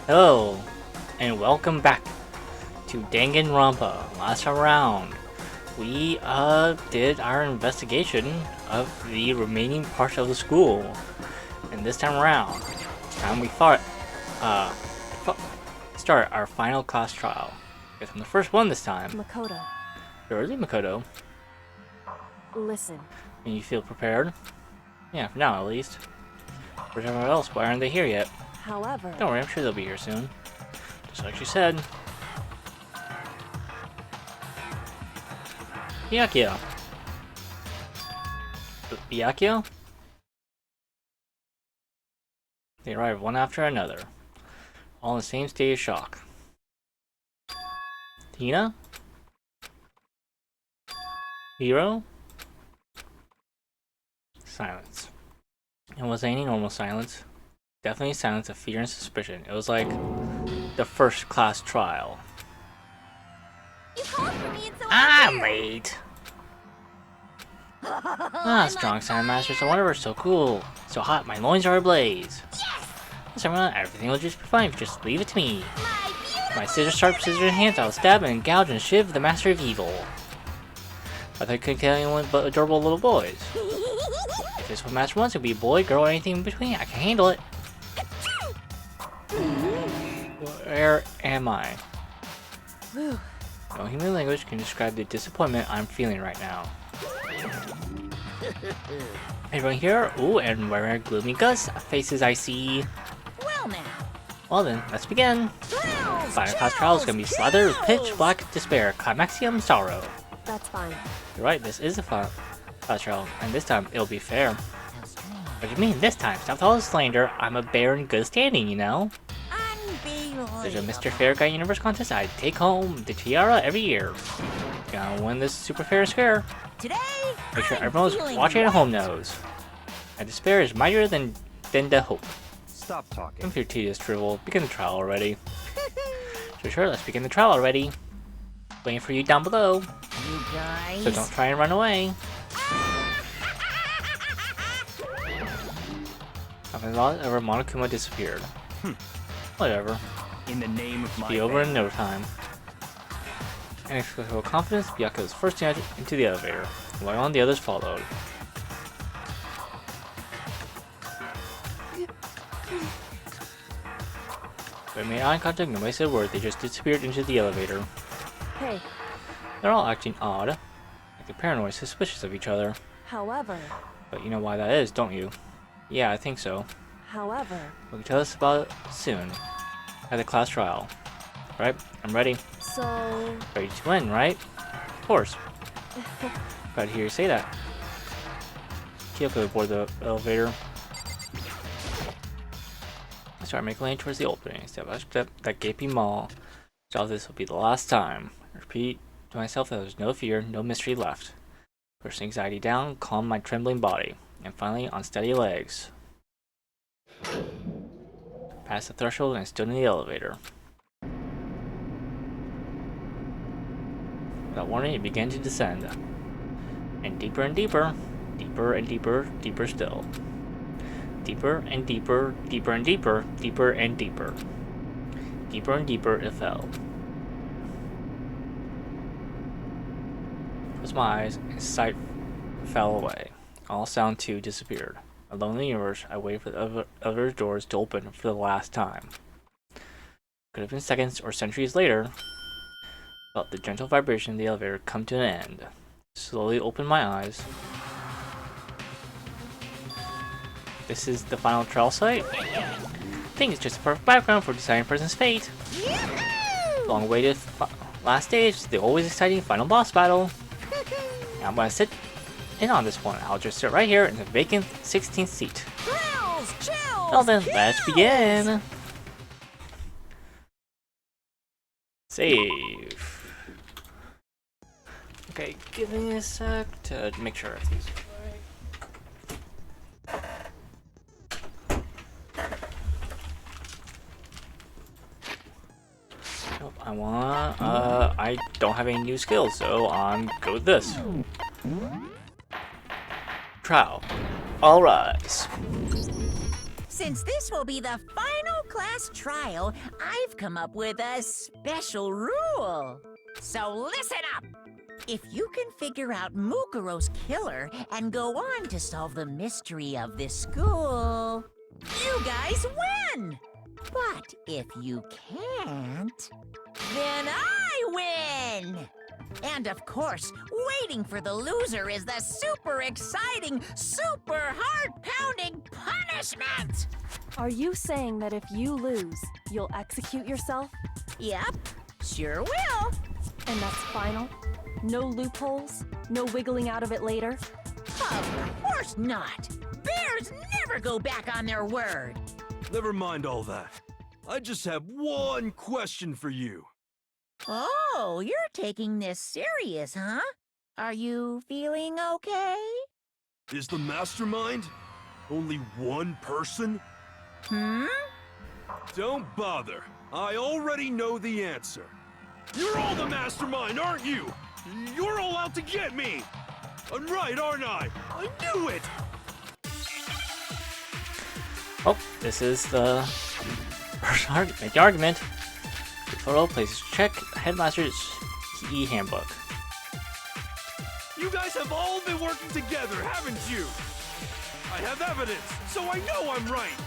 Hello, and welcome back to Danganronpa. Last time around, we did our investigation of the remaining parts of the school, and this time around, we thought start our final class trial. Guess I'm the first one this time. Makoto. Early Makoto. Listen. And you feel prepared? Yeah, for now at least. For everyone else, why aren't they here yet? However... Don't worry, I'm sure they'll be here soon. Just like she said. Byakuya. Byakuya? They arrive one after another. All in the same state of shock. Tina? Hiro? Silence. It wasn't any normal silence. Definitely silence of fear and suspicion. It was like the first class trial. You called for me and so I'm late. Strong Sand Masters. I wonder we're so cool. So hot, my loins are ablaze. Yes! Everything will just be fine if you just leave it to me. My sharp scissors in hands, I'll stab and gouge and shiv the master of evil. I thought I couldn't kill anyone but adorable little boys. If this is what Master wants, it could be a boy, girl, or anything in between. I can handle it. Where am I? No human language can describe the disappointment I'm feeling right now. Everyone here? Ooh, and wearing gloomy faces I see. Well now. Well then, let's begin. Final class trial is gonna be slathered with pitch black despair, climaxium sorrow. That's fine. You're right, this is a final class trial, and this time it'll be fair. What do you mean this time? Stop all the slander. I'm a bear in good standing, you know. There's a Mr. Fair Guy Universe contest. I take home the tiara every year. Gonna win this super fair and square. Today, Make sure everyone who's watching at home knows. My despair is mightier than the hope. Stop talking. Come here, tedious drivel. Begin the trial already. Sure, let's begin the trial already. Waiting for you down below. You guys. So don't try and run away. I thought ever Monokuma disappeared. Whatever. In the name of my Be over in no time. Inexplicable confidence, Byakuya was first into the elevator, while on the others followed. They made eye contact, nobody said a word, they just disappeared into the elevator. Hey. They're all acting odd, like they're paranoid, suspicious of each other. However... But you know why that is, don't you? Yeah, I think so. However... You can tell us about it soon, at the class trial. Right, I'm ready. So... Ready to win, right? Of course. Glad to hear you say that. Kyoko aboard the elevator. I start making lane towards the opening, step by step, that gaping maw. So this will be the last time. I repeat to myself that there's no fear, no mystery left. Push anxiety down, calm my trembling body, and finally on steady legs. Past the threshold and I stood in the elevator. Without warning, it began to descend. And deeper and deeper, deeper and deeper, deeper still. Deeper and deeper, deeper and deeper, deeper and deeper. Deeper and deeper it fell. Closed my eyes and sight fell away. All sound too disappeared. Alone in the universe, I waited for the other doors to open for the last time. Could have been seconds or centuries later. Felt the gentle vibration of the elevator come to an end. Slowly opened my eyes. This is the final trial site? I think it's just a perfect background for deciding a person's fate. Long awaited last stage, the always exciting final boss battle. Now I'm gonna sit in on this one. I'll just sit right here in the vacant 16th seat. Well then, let's begin! Save. Okay, give me a sec to make sure everything's right. Nope, I don't have any new skills, so I'm good with this. Trial. All rise. Since this will be the final class trial, I've come up with a special rule. So listen up. If you can figure out Mukuro's killer and go on to solve the mystery of this school, you guys win. But if you can't, then I win. And of course, waiting for the loser is the super exciting, super heart-pounding punishment! Are you saying that if you lose, you'll execute yourself? Yep, sure will. And that's final? No loopholes? No wiggling out of it later? Of course not. Bears never go back on their word. Never mind all that. I just have one question for you. Oh, you're taking this serious, huh? Are you feeling okay? Is the mastermind only one person? Hmm? Don't bother. I already know the answer. You're all the mastermind, aren't you? You're all out to get me! I'm right, aren't I? I knew it! Oh, this is the first make the argument. The photo places check Headmaster's e-handbook. You guys have all been working together, haven't you? I have evidence, so I know I'm right!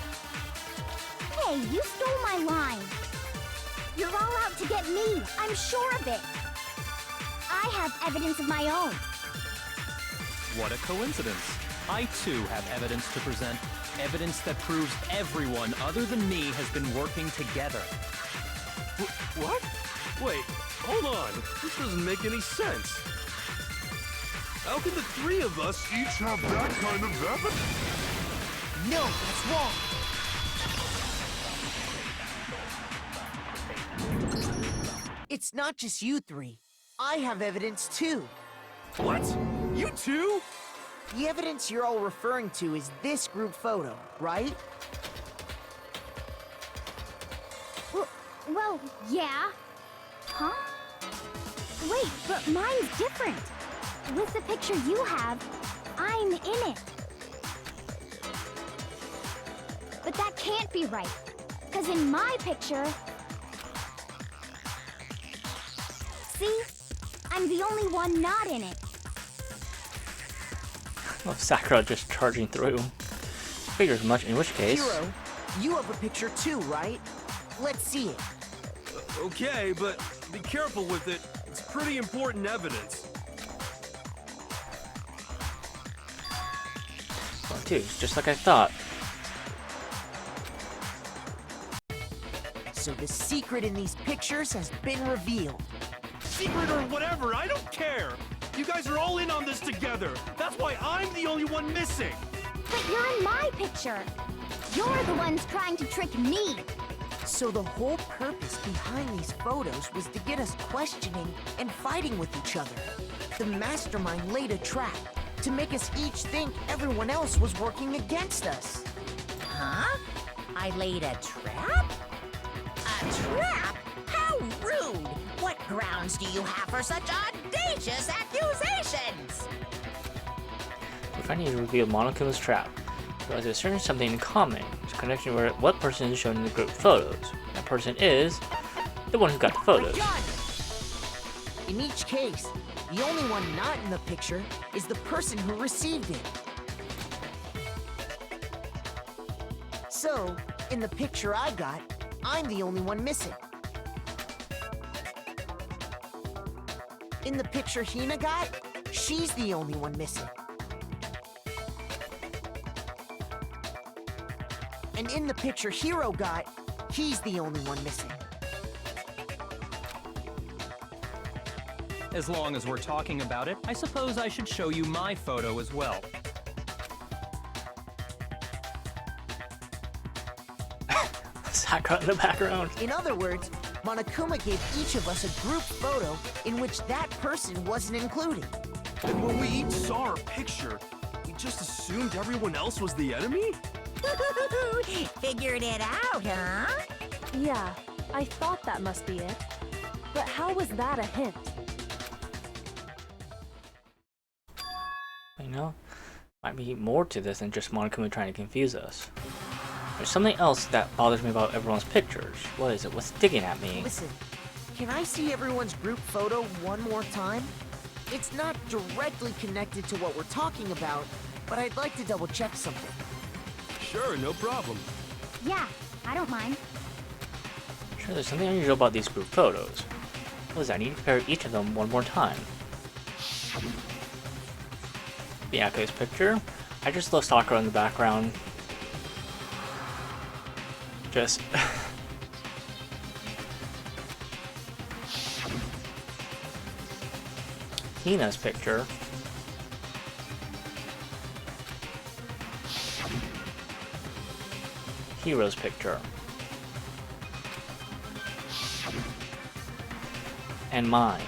Hey, you stole my line. You're all out to get me. I'm sure of it. I have evidence of my own. What a coincidence. I too have evidence to present. Evidence that proves everyone other than me has been working together. What? Wait, hold on. This doesn't make any sense. How can the three of us each have that kind of evidence? No, that's wrong. It's not just you three. I have evidence too. What? You too? The evidence you're all referring to is this group photo, right? Well, yeah. Huh? Wait, but mine's different. With the picture you have, I'm in it. But that can't be right. Because in my picture... See? I'm the only one not in it. Oh, Sakura just charging through. Figures much, in which case... Hiro, you have a picture too, right? Let's see it. Okay, but be careful with it. It's pretty important evidence. Well, too, just like I thought. So the secret in these pictures has been revealed. Secret or whatever, I don't care. You guys are all in on this together. That's why I'm the only one missing. But you're in my picture. You're the ones trying to trick me. So the whole purpose behind these photos was to get us questioning and fighting with each other. The mastermind laid a trap to make us each think everyone else was working against us. Huh? I laid a trap? A trap? How rude! What grounds do you have for such audacious accusations? We finally need to reveal Monokuma's trap. Because there's certainly something in common. There's a connection where what person is shown in the group photos. That person is the one who got the photos. Done! In each case, the only one not in the picture is the person who received it. So, in the picture I got, I'm the only one missing. In the picture Hina got, she's the only one missing. And in the picture Hiro got, he's the only one missing. As long as we're talking about it, I suppose I should show you my photo as well. Sakura in the background. In other words, Monokuma gave each of us a group photo in which that person wasn't included. And when we each saw our picture, we just assumed everyone else was the enemy? Figured it out, huh? Yeah, I thought that must be it. But how was that a hint? You know, might be more to this than just Monokuma trying to confuse us. There's something else that bothers me about everyone's pictures. What is it? What's digging at me? Listen, can I see everyone's group photo one more time? It's not directly connected to what we're talking about, but I'd like to double check something. Sure, no problem. Yeah, I don't mind. Sure, there's something unusual about these group photos. What is that? I need to compare each of them one more time. Bianca's picture. I just love Sakura in the background. Just... Hina's picture. Hiro's picture. And mine.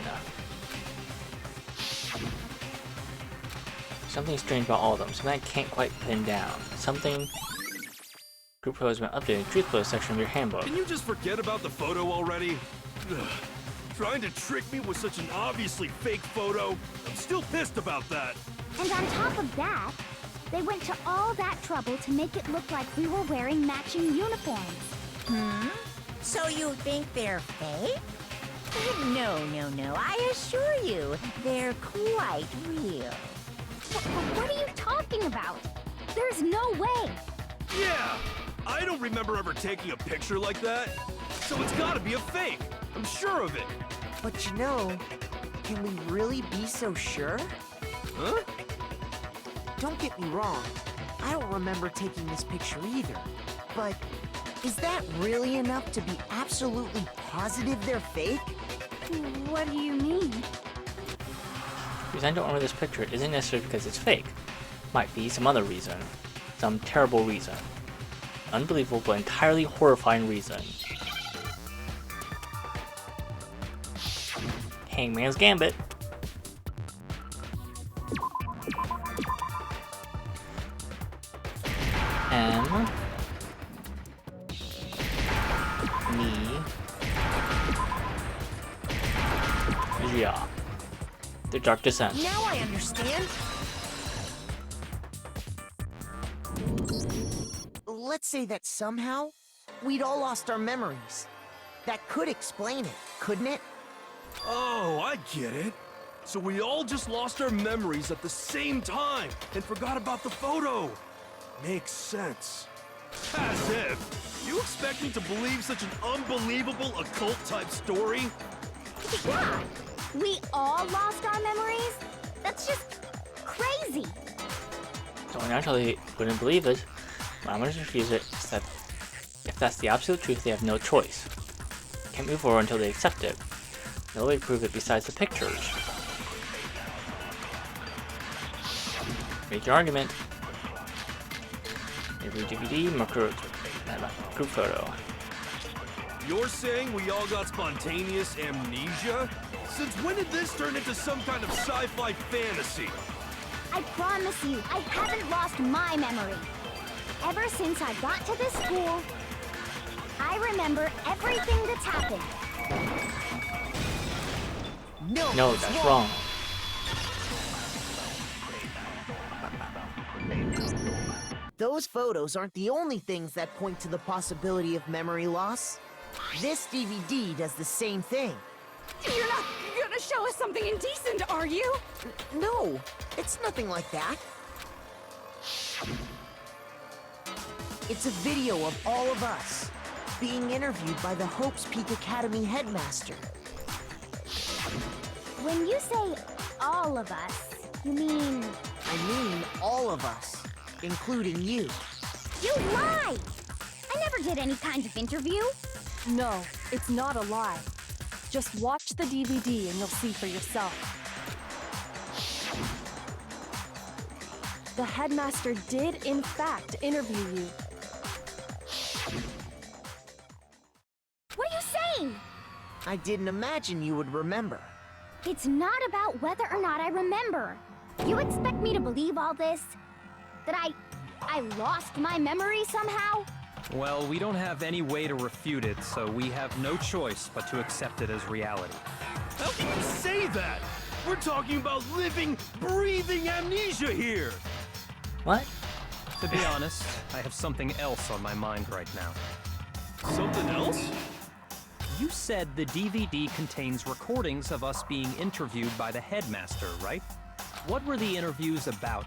Something strange about all of them. Something I can't quite pin down. Something... Group photos have been updated. Truth photos section of your handbook. Can you just forget about the photo already? Ugh. Trying to trick me with such an obviously fake photo? I'm still pissed about that. And on top of that, they went to all that trouble to make it look like we were wearing matching uniforms. So you think they're fake? No, I assure you, they're quite real. What are you talking about? There's no way. Yeah! I don't remember ever taking a picture like that. So it's gotta be a fake. I'm sure of it. But you know, can we really be so sure? Huh? Don't get me wrong, I don't remember taking this picture either. But is that really enough to be absolutely positive they're fake? What do you mean? The reason I don't remember this picture isn't necessarily because it's fake. Might be some other reason. Some terrible reason. Unbelievable but entirely horrifying reason. Hangman's Gambit. M. Me. Jia. The Dark Descent. Now I understand. Let's say that somehow we'd all lost our memories. That could explain it, couldn't it? Oh, I get it. So we all just lost our memories at the same time and forgot about the photo. Makes sense. As if. You expect me to believe such an unbelievable occult-type story? Yeah, we all lost our memories? That's just crazy. So I naturally wouldn't believe it. But I'm gonna refuse it. That if that's the absolute truth, they have no choice. Can't move forward until they accept it. No way to prove it besides the pictures. Make your argument. Every DVD, group photo. You're saying we all got spontaneous amnesia? Since when did this turn into some kind of sci-fi fantasy? I promise you, I haven't lost my memory. Ever since I got to this school, I remember everything that's happened. No, that's wrong. Those photos aren't the only things that point to the possibility of memory loss. This DVD does the same thing. You're not gonna show us something indecent, are you? No, it's nothing like that. It's a video of all of us being interviewed by the Hope's Peak Academy headmaster. When you say all of us, you mean... I mean all of us, including you. You lied! I never did any kind of interview. No, it's not a lie. Just watch the DVD and you'll see for yourself. The headmaster did, in fact, interview you. What are you saying? I didn't imagine you would remember. It's not about whether or not I remember. You expect me to believe all this? That I lost my memory somehow? Well, we don't have any way to refute it, so we have no choice but to accept it as reality. How can you say that? We're talking about living, breathing amnesia here. What? To be honest, I have something else on my mind right now. Something else? You said the DVD contains recordings of us being interviewed by the headmaster, right? What were the interviews about?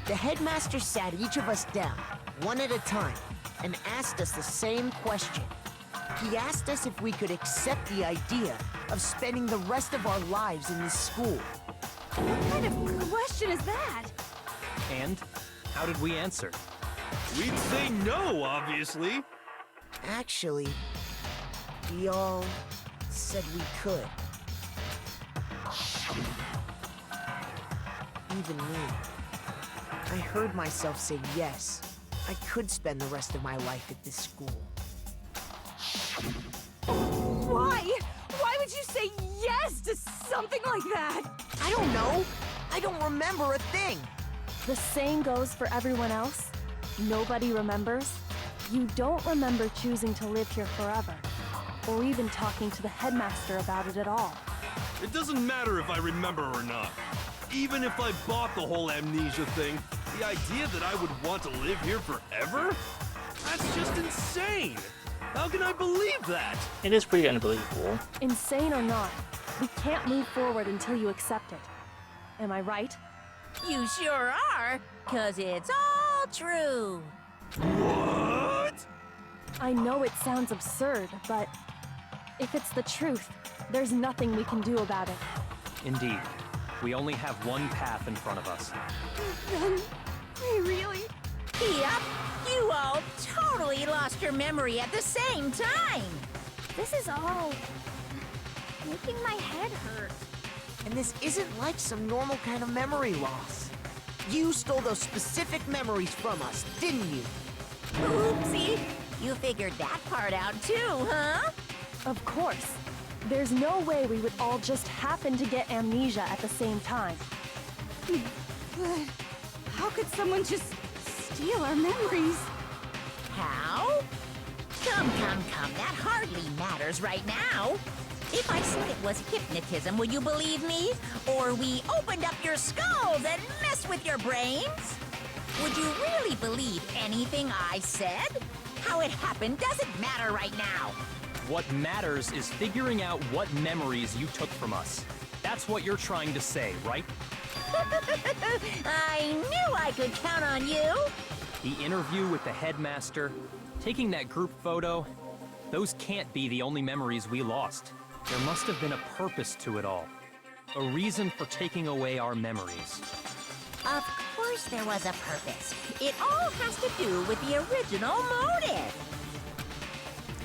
The headmaster sat each of us down, one at a time, and asked us the same question. He asked us if we could accept the idea of spending the rest of our lives in this school. What kind of question is that? And how did we answer? We'd say no, obviously. Actually, we all said we could. Even me. I heard myself say yes. I could spend the rest of my life at this school. Why? Why would you say yes to something like that? I don't know. I don't remember a thing. The same goes for everyone else. Nobody remembers. You don't remember choosing to live here forever, or even talking to the headmaster about it at all. It doesn't matter if I remember or not. Even if I bought the whole amnesia thing, the idea that I would want to live here forever? That's just insane! How can I believe that? It is pretty unbelievable. Insane or not, we can't move forward until you accept it. Am I right? You sure are, 'cause it's all true. What? I know it sounds absurd, but if it's the truth, there's nothing we can do about it. Indeed. We only have one path in front of us. Really? Yep, you all totally lost your memory at the same time. This is all making my head hurt. And this isn't like some normal kind of memory loss. You stole those specific memories from us, didn't you? Oopsie, you figured that part out too, huh? Of course. There's no way we would all just happen to get amnesia at the same time. But how could someone just steal our memories? How? Come, that hardly matters right now. If I said it was hypnotism, would you believe me? Or we opened up your skulls and messed with your brains? Would you really believe anything I said? How it happened doesn't matter right now. What matters is figuring out what memories you took from us. That's what you're trying to say, right? I knew I could count on you. The interview with the headmaster, taking that group photo, those can't be the only memories we lost. There must have been a purpose to it all. A reason for taking away our memories. Of course there was a purpose. It all has to do with the original motive.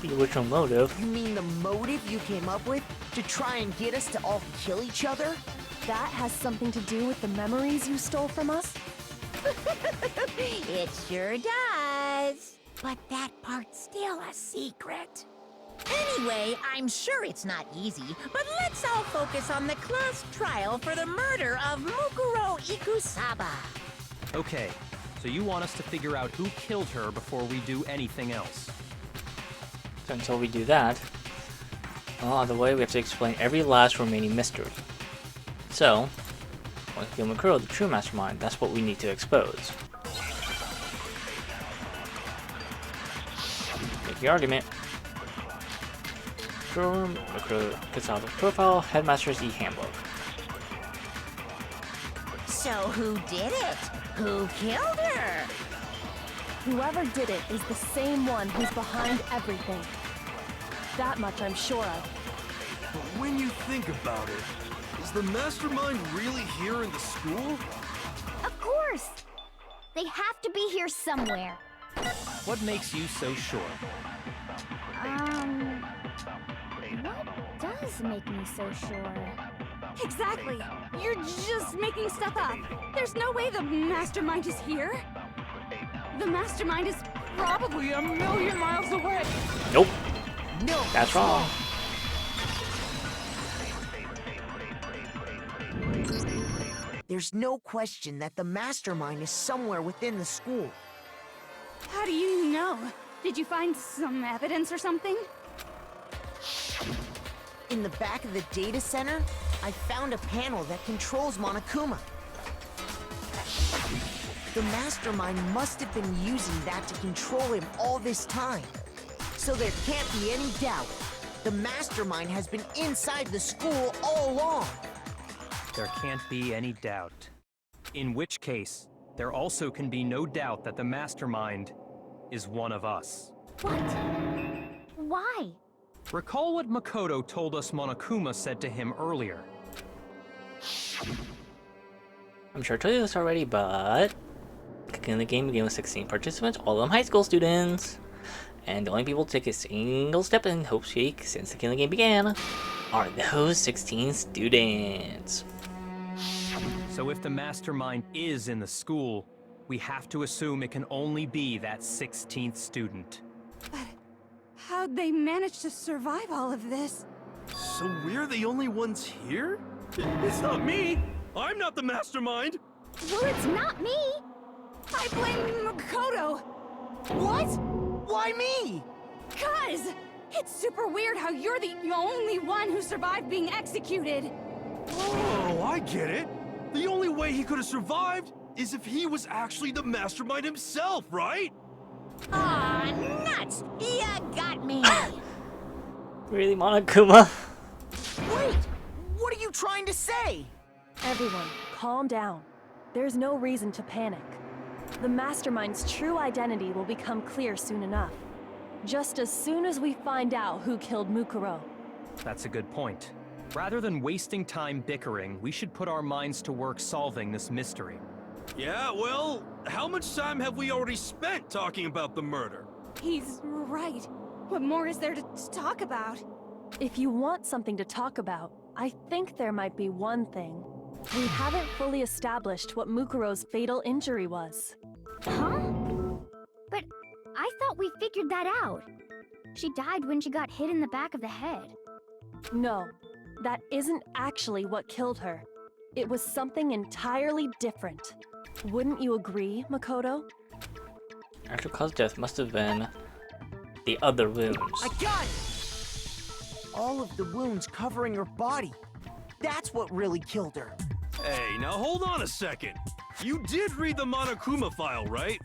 The original motive. You mean the motive you came up with to try and get us to all kill each other? That has something to do with the memories you stole from us? It sure does. But that part's still a secret. Anyway, I'm sure it's not easy, but let's all focus on the class trial for the murder of Mukuro Ikusaba. Okay, so you want us to figure out who killed her before we do anything else. So until we do that, on the way we have to explain every last remaining mystery. So, once we kill Mukuro, the true mastermind, that's what we need to expose. Make the argument. Mukuro Kusaba's profile, Headmaster's e-handbook. So who did it? Who killed her? Whoever did it is the same one who's behind everything. That much I'm sure of. But when you think about it, is the mastermind really here in the school? Of course! They have to be here somewhere. What makes you so sure? What does make me so sure? Exactly! You're just making stuff up. There's no way the mastermind is here. The mastermind is probably a million miles away. Nope, No, that's wrong. There's no question that the mastermind is somewhere within the school. How do you know? Did you find some evidence or something? In the back of the data center, I found a panel that controls Monokuma. The mastermind must have been using that to control him all this time. So there can't be any doubt. The mastermind has been inside the school all along. There can't be any doubt. In which case, there also can be no doubt that the mastermind is one of us. What? Why? Recall what Makoto told us Monokuma said to him earlier. I'm sure I told you this already, but in the game with 16 participants, all of them high school students. And the only people to take a single step in Hope Shake since the killing game began are those 16 students. So if the mastermind is in the school, we have to assume it can only be that 16th student. But how'd they manage to survive all of this? So we're the only ones here? It's not me! I'm not the mastermind! Well, it's not me. I blame Makoto. What? Why me? Cuz! It's super weird how you're the only one who survived being executed. Oh, I get it! The only way he could have survived is if he was actually the mastermind himself, right? Aw, nuts! You got me! Really, Monokuma? Wait! What are you trying to say? Everyone, calm down. There's no reason to panic. The mastermind's true identity will become clear soon enough. Just as soon as we find out who killed Mukuro. That's a good point. Rather than wasting time bickering, we should put our minds to work solving this mystery. Yeah, well, how much time have we already spent talking about the murder? He's right. What more is there to talk about? If you want something to talk about, I think there might be one thing. We haven't fully established what Mukuro's fatal injury was. Huh? But I thought we figured that out. She died when she got hit in the back of the head. No, that isn't actually what killed her. It was something entirely different. Wouldn't you agree, Makoto? Actual cause of death must have been the other wounds. I got it! All of the wounds covering her body. That's what really killed her. Hey, now hold on a second. You did read the Monokuma file, right?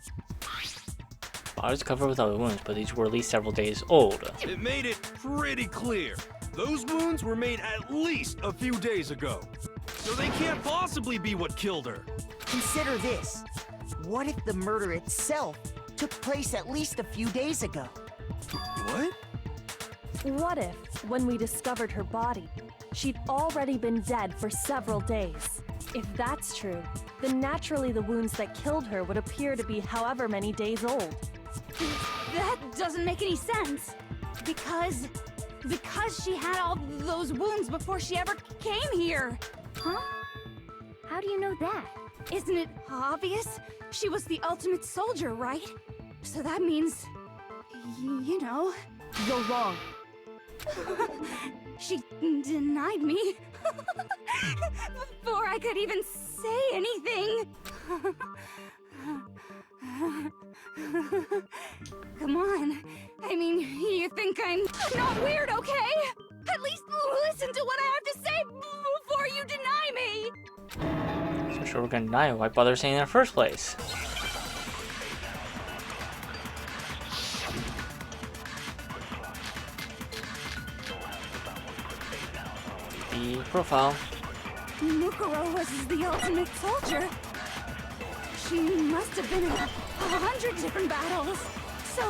Bodies covered with other wounds, but these were at least several days old. It made it pretty clear. Those wounds were made at least a few days ago. So they can't possibly be what killed her. Consider this. What if the murder itself took place at least a few days ago? What? What if, when we discovered her body, she'd already been dead for several days? If that's true, then naturally the wounds that killed her would appear to be however many days old. That doesn't make any sense. Because she had all those wounds before she ever came here. Huh? How do you know that? Isn't it obvious? She was the ultimate soldier, right? So that means, you know. You're wrong. She denied me before I could even say anything. Come on. I mean, you think I'm not weird, okay? At least listen to what I have to say before you deny me. So sure we're gonna deny it. Why bother saying it in the first place? The profile. Mukuro was the ultimate soldier. She must have been in 100 different battles. So,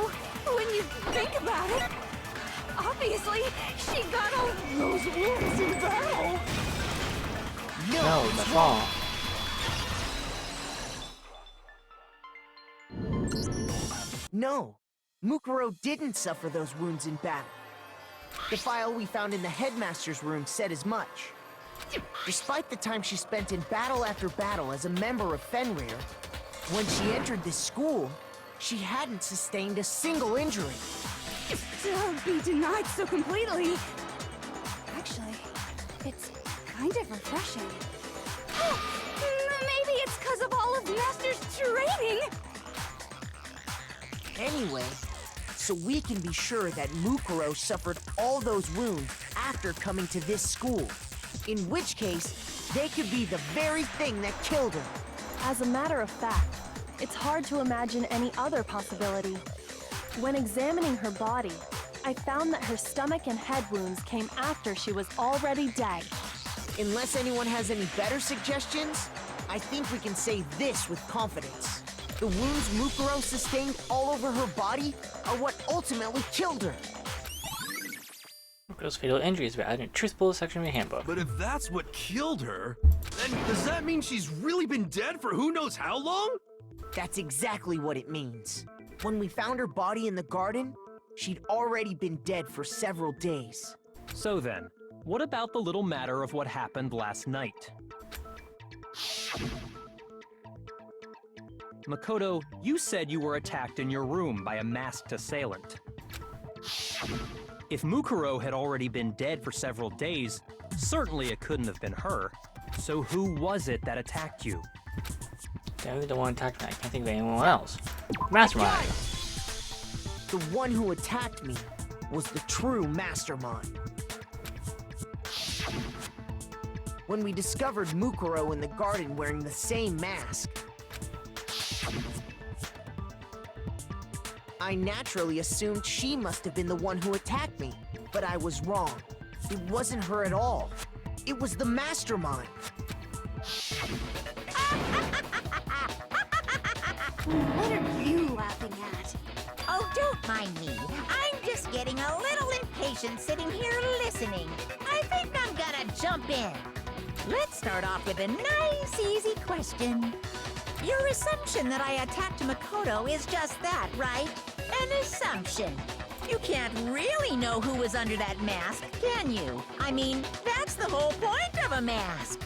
when you think about it, obviously, she got all those wounds in battle. No, that's wrong. No, Mukuro didn't suffer those wounds in battle. The file we found in the headmaster's room said as much. Despite the time she spent in battle after battle as a member of Fenrir, when she entered this school, she hadn't sustained a single injury. To be denied so completely. Actually, it's kind of refreshing. Maybe it's because of all of Master's training. Anyway, so we can be sure that Mukuro suffered all those wounds after coming to this school. In which case, they could be the very thing that killed her. As a matter of fact, It's hard to imagine any other possibility. When examining her body, I found that her stomach and head wounds came after she was already dead. Unless anyone has any better suggestions, I think we can say this with confidence. The wounds Mukuro sustained all over her body are what ultimately killed her. Mukuro's fatal injuries were added in a truthful section of your handbook. But if that's what killed her, then does that mean she's really been dead for who knows how long? That's exactly what it means. When we found her body in the garden, she'd already been dead for several days. So then, what about the little matter of what happened last night? Makoto, you said you were attacked in your room by a masked assailant. If Mukuro had already been dead for several days, certainly it couldn't have been her. So who was it that attacked you? Definitely the one attacked me. I can't think of anyone else. Mastermind! The one who attacked me was the true mastermind. When we discovered Mukuro in the garden wearing the same mask, I naturally assumed she must have been the one who attacked me, but I was wrong. It wasn't her at all. It was the mastermind. What are you laughing at? Oh, don't mind me. I'm just getting a little impatient sitting here listening. I think I'm gonna jump in. Let's start off with a nice, easy question. Your assumption that I attacked Makoto is just that, right? An assumption. You can't really know who was under that mask, can you? I mean, that's the whole point of a mask.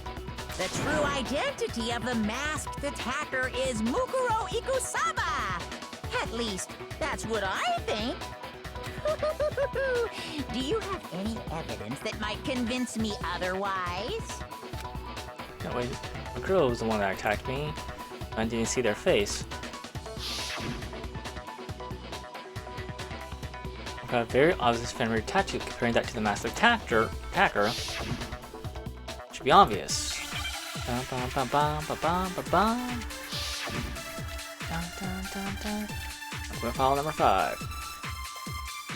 The true identity of the masked attacker is Mukuro Ikusaba. At least, that's what I think. Do you have any evidence that might convince me otherwise? No, wait. Mukuro was the one that attacked me. I didn't see their face. I've got a very obvious Fenrir tattoo. Comparing that to the masked attacker should be obvious. Bum, bum, bum, bum, bum, bum, bum, bum. Dun, dun, dun, dun. I'm going to file number 5.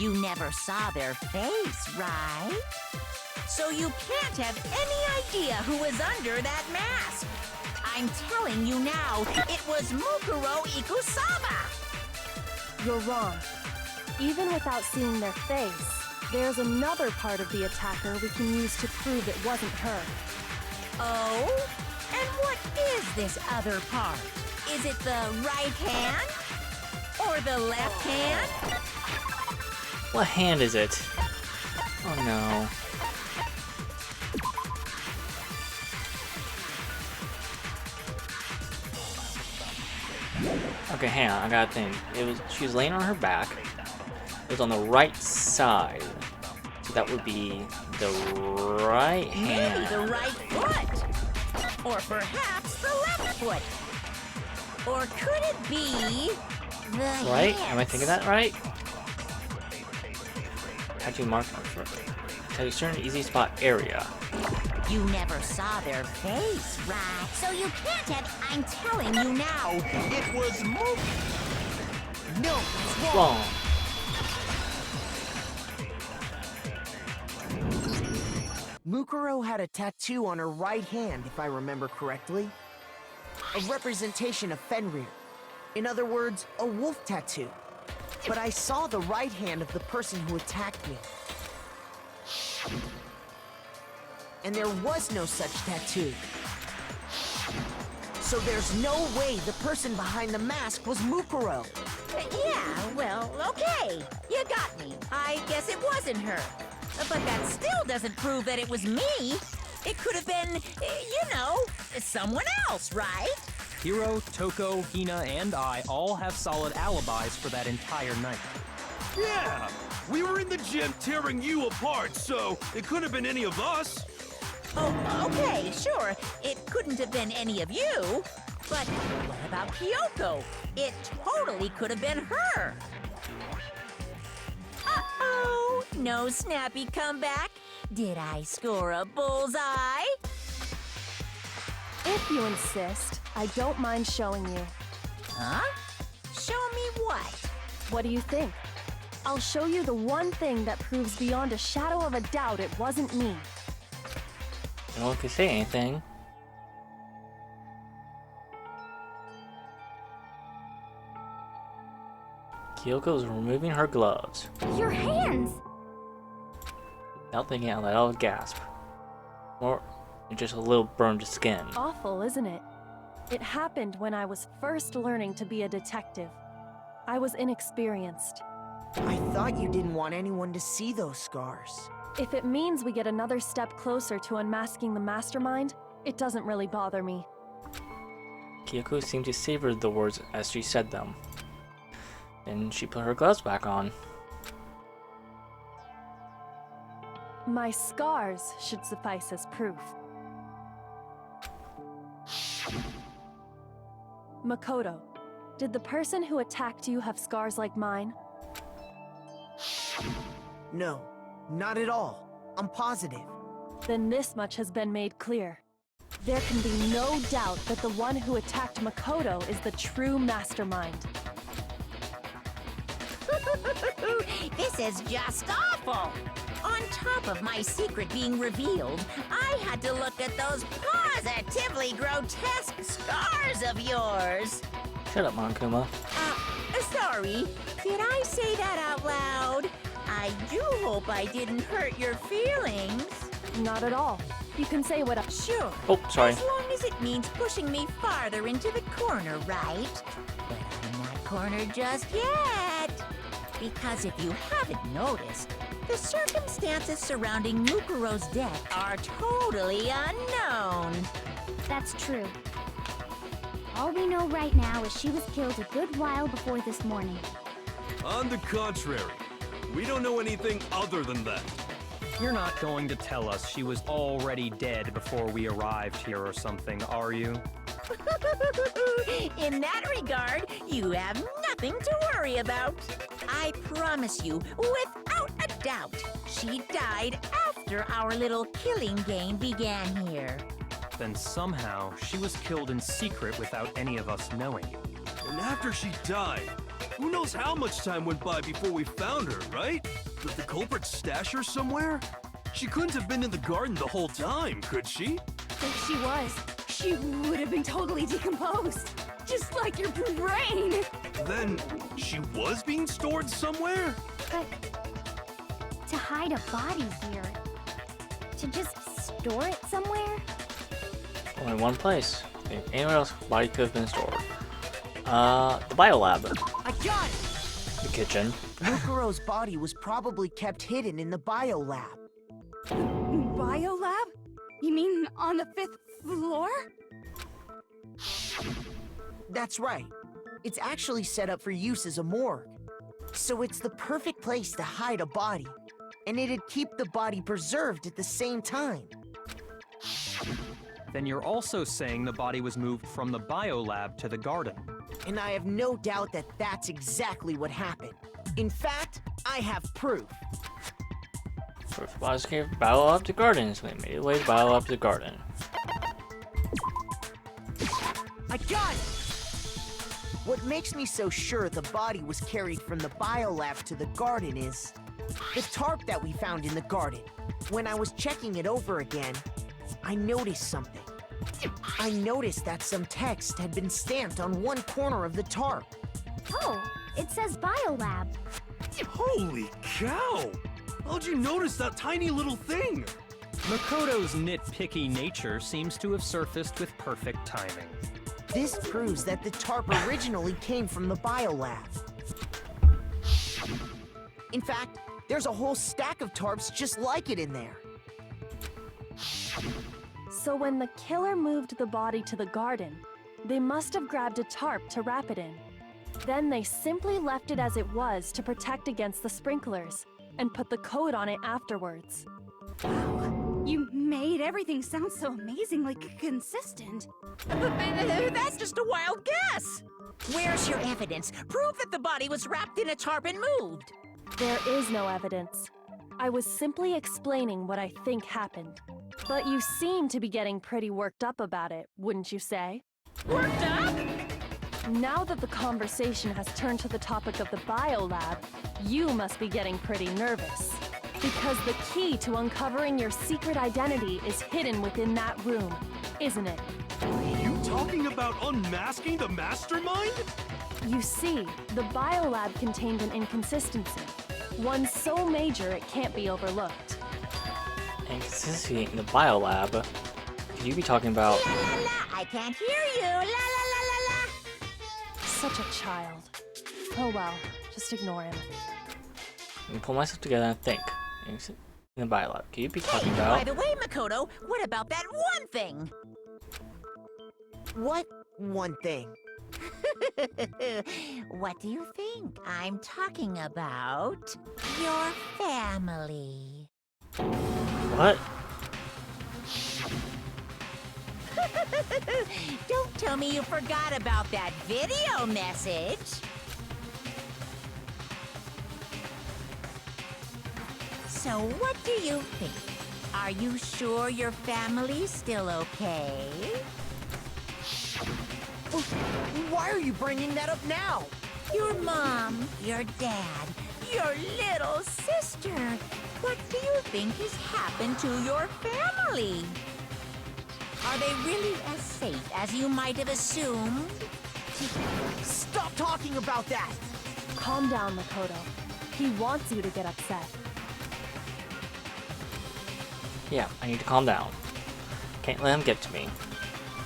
You never saw their face, right? So you can't have any idea who was under that mask. I'm telling you now, it was Mukuro Ikusaba. You're wrong. Even without seeing their face, there's another part of the attacker we can use to prove it wasn't her. Oh? And what is this other part? Is it the right hand? Or the left hand? What hand is it? Oh no. Okay, hang on, I gotta think. She was laying on her back. It was on the right side. So that would be the right hand. Maybe the right foot. Or perhaps the left foot. Or could it be the Right? hands? Am I thinking that right? Tattoo mark tattoo certain easy spot area. You never saw their face, right? So you can't have... I'm telling you now, it was No, it's wrong. Wrong. Mukuro had a tattoo on her right hand, if I remember correctly. A representation of Fenrir. In other words, a wolf tattoo. But I saw the right hand of the person who attacked me. And there was no such tattoo. So there's no way the person behind the mask was Mukuro. Yeah, well, okay. You got me. I guess it wasn't her. But that still doesn't prove that it was me. It could have been, you know, someone else, right? Hiro, Toko, Hina, and I all have solid alibis for that entire night. Yeah! We were in the gym tearing you apart, so it couldn't have been any of us. Oh, okay, sure. It couldn't have been any of you. But what about Kyoko? It totally could have been her. Uh-oh! No snappy comeback? Did I score a bullseye? If you insist, I don't mind showing you. Huh? Show me what? What do you think? I'll show you the one thing that proves beyond a shadow of a doubt it wasn't me. No one could say anything. Kyoko is removing her gloves. Your hands! Without thinking out loud, I'll gasp. Or just a little burned skin. Awful, isn't it? It happened when I was first learning to be a detective. I was inexperienced. I thought you didn't want anyone to see those scars. If it means we get another step closer to unmasking the mastermind, it doesn't really bother me. Kyoko seemed to savor the words as she said them. Then she put her gloves back on. My scars should suffice as proof. Makoto, did the person who attacked you have scars like mine? No, not at all. I'm positive. Then this much has been made clear. There can be no doubt that the one who attacked Makoto is the true mastermind. This is just awful! On top of my secret being revealed, I had to look at those positively grotesque scars of yours! Shut up, Monkuma. Sorry. Did I say that out loud? I do hope I didn't hurt your feelings. Not at all. You can say what I... Sure. Oh, sorry. As long as it means pushing me farther into the corner, right? But I'm not cornered just yet. Because if you haven't noticed, the circumstances surrounding Mukuro's death are totally unknown. That's true. All we know right now is she was killed a good while before this morning. On the contrary, we don't know anything other than that. You're not going to tell us she was already dead before we arrived here or something, are you? In that regard, you have nothing to worry about. I promise you, without a doubt, she died after our little killing game began here. Then somehow she was killed in secret without any of us knowing. And after she died, who knows how much time went by before we found her, right? Did the culprit stash her somewhere? She couldn't have been in the garden the whole time, could she? If she was, she would have been totally decomposed. Just like your brain. Then, she was being stored somewhere? But to hide a body here, to just store it somewhere? Only one place. If anywhere else, body could have been stored. The biolab. I got it! The kitchen. Mukuro's body was probably kept hidden in the biolab. Biolab? You mean on the 5th floor? That's right. It's actually set up for use as a morgue. So it's the perfect place to hide a body. And it'd keep the body preserved at the same time. Then you're also saying the body was moved from the biolab to the garden. And I have no doubt that that's exactly what happened. In fact, I have proof. First bodies came from biolab to garden, so they made their way to biolab to the garden. I got it! What makes me so sure the body was carried from the biolab to the garden is the tarp that we found in the garden. When I was checking it over again, I noticed something. I noticed that some text had been stamped on one corner of the tarp. Oh, it says biolab. Holy cow! How'd you notice that tiny little thing? Makoto's nitpicky nature seems to have surfaced with perfect timing. This proves that the tarp originally came from the biolab. In fact, there's a whole stack of tarps just like it in there. So when the killer moved the body to the garden, they must have grabbed a tarp to wrap it in. Then they simply left it as it was to protect against the sprinklers, and put the coat on it afterwards. You made everything sound so amazingly consistent. That's just a wild guess. Where's your evidence? Prove that the body was wrapped in a tarp and moved. There is no evidence. I was simply explaining what I think happened. But you seem to be getting pretty worked up about it, wouldn't you say? Worked up? Now that the conversation has turned to the topic of the biolab, you must be getting pretty nervous. Because the key to uncovering your secret identity is hidden within that room, isn't it? You talking about unmasking the mastermind? You see, the biolab contained an inconsistency. One so major it can't be overlooked. Inconsistency in the biolab? Could you be talking about... La la la, I can't hear you. La la la la la. Such a child. Oh well, just ignore him. Let me pull myself together and think. In the biolab, could you be talking By about... the way, Makoto, what about that one thing? What one thing? What do you think? I'm talking about your family. What? Don't tell me you forgot about that video message. So what do you think? Are you sure your family's still okay? Why are you bringing that up now? Your mom, your dad, your little sister. What do you think has happened to your family? Are they really as safe as you might have assumed? Stop talking about that! Calm down, Makoto. He wants you to get upset. Yeah, I need to calm down. Can't let him get to me.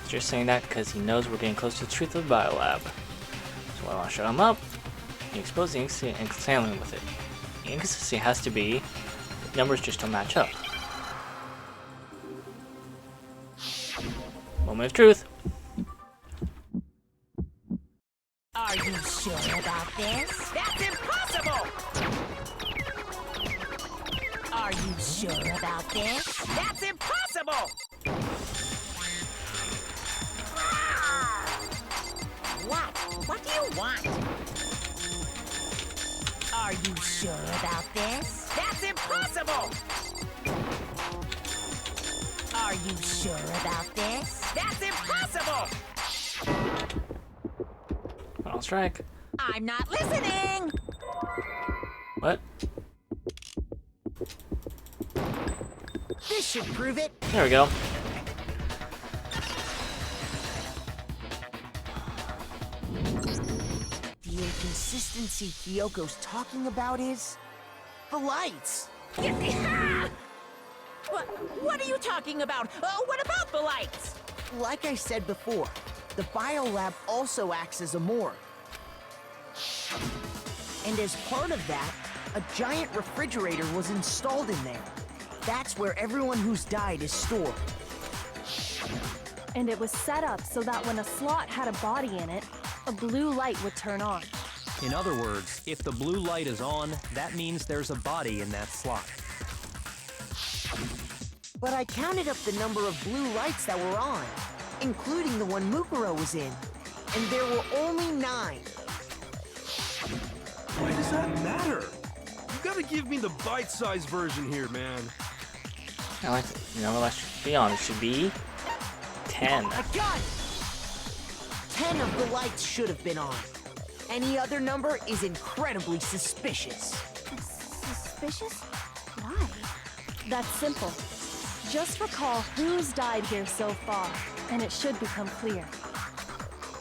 He's just saying that because he knows we're getting close to the truth of the biolab. So I want to shut him up and expose the inconsistency and examine him with it. The inconsistency has to be the numbers just don't match up. Moment of truth. Are you sure about this? That's impossible! Are you sure about this? That's impossible! What? What do you want? Are you sure about this? That's impossible! Are you sure about this? That's impossible! Final strike. I'm not listening! What? This should prove it. There we go. The inconsistency Kyoko's talking about is... the lights! What are you talking about? What about the lights? Like I said before, the biolab also acts as a morgue. And as part of that, a giant refrigerator was installed in there. That's where everyone who's died is stored. And it was set up so that when a slot had a body in it, a blue light would turn on. In other words, if the blue light is on, that means there's a body in that slot. But I counted up the number of blue lights that were on, including the one Mukuro was in, and there were only 9. Why does that matter? You gotta give me the bite-sized version here, man. I like it. You know, let's be honest. It should be 10. I got it! 10 of the lights should have been on. Any other number is incredibly suspicious. Suspicious? Why? That's simple. Just recall who's died here so far, and it should become clear.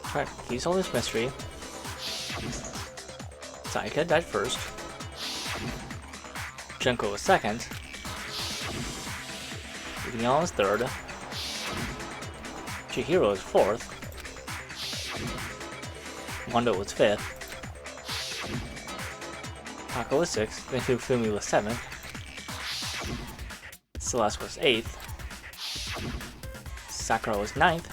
Alright, he's all this mystery. Saika died first. Junko was second. Leon was third. Chihiro was fourth. Wando was fifth. Tako was sixth. Then Fumi was seventh. Celeste was 8th. Sakura was 9th.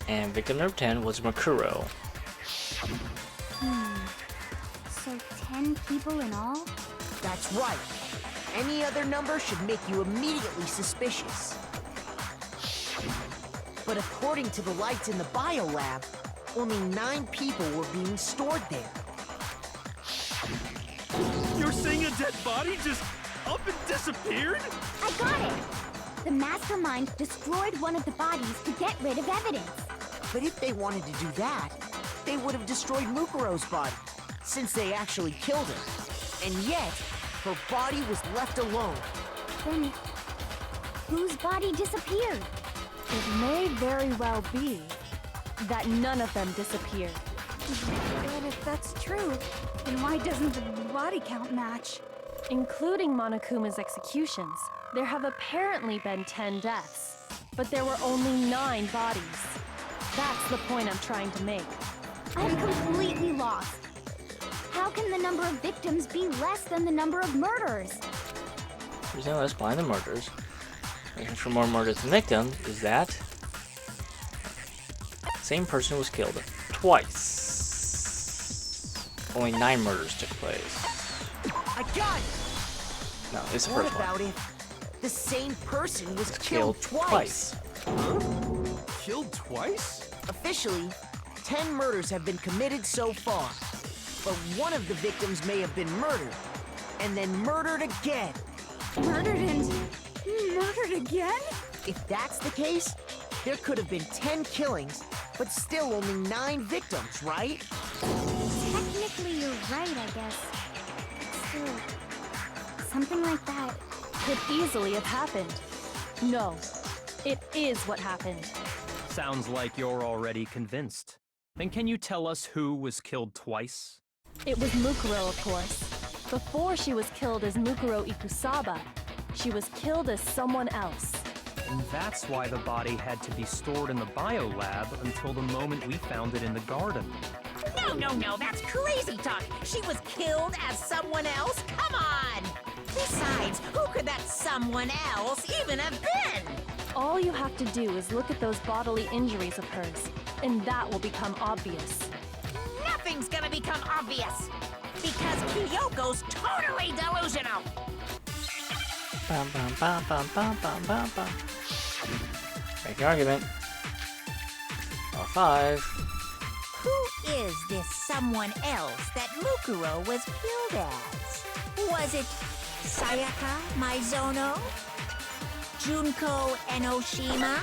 And victim number 10 was Makuro. So 10 people in all? That's right. Any other number should make you immediately suspicious. But according to the lights in the biolab, only 9 people were being stored there. You're saying a dead body just up and disappeared? I got it! The mastermind destroyed one of the bodies to get rid of evidence. But if they wanted to do that, they would have destroyed Mukuro's body, since they actually killed her. And yet, her body was left alone. Then, whose body disappeared? It may very well be that none of them disappeared. But if that's true, then why doesn't the body count match? Including Monokuma's executions, there have apparently been 10 deaths, but there were only 9 bodies. That's the point I'm trying to make. I'm completely lost. How can the number of victims be less than the number of murders? The reason less blind than murders. Reason for more murders than victims is that the same person was killed twice. Only 9 murders took place. I got it! No, it's the What first one. about if the same person was Killed killed twice? Killed twice? Officially, 10 murders have been committed so far. But one of the victims may have been murdered, and then murdered again. Murdered and murdered again? If that's the case, there could have been 10 killings, but still only 9 victims, right? Technically, you're right, I guess. But still, something like that. Could easily have happened. No, it is what happened. Sounds like you're already convinced. Then can you tell us who was killed twice? It was Mukuro, of course. Before she was killed as Mukuro Ikusaba, she was killed as someone else. And that's why the body had to be stored in the biolab until the moment we found it in the garden. No, that's crazy talk. She was killed as someone else? Come on! Besides, who could that someone else even have been? All you have to do is look at those bodily injuries of hers, and that will become obvious. Nothing's gonna become obvious. Because Kyoko's totally delusional. Bum, bum, bum, bum, bum, bum, bum, bum. Make the argument. All 5. Who is this someone else that Mukuro was killed as? Was it Sayaka Maizono? Junko Enoshima?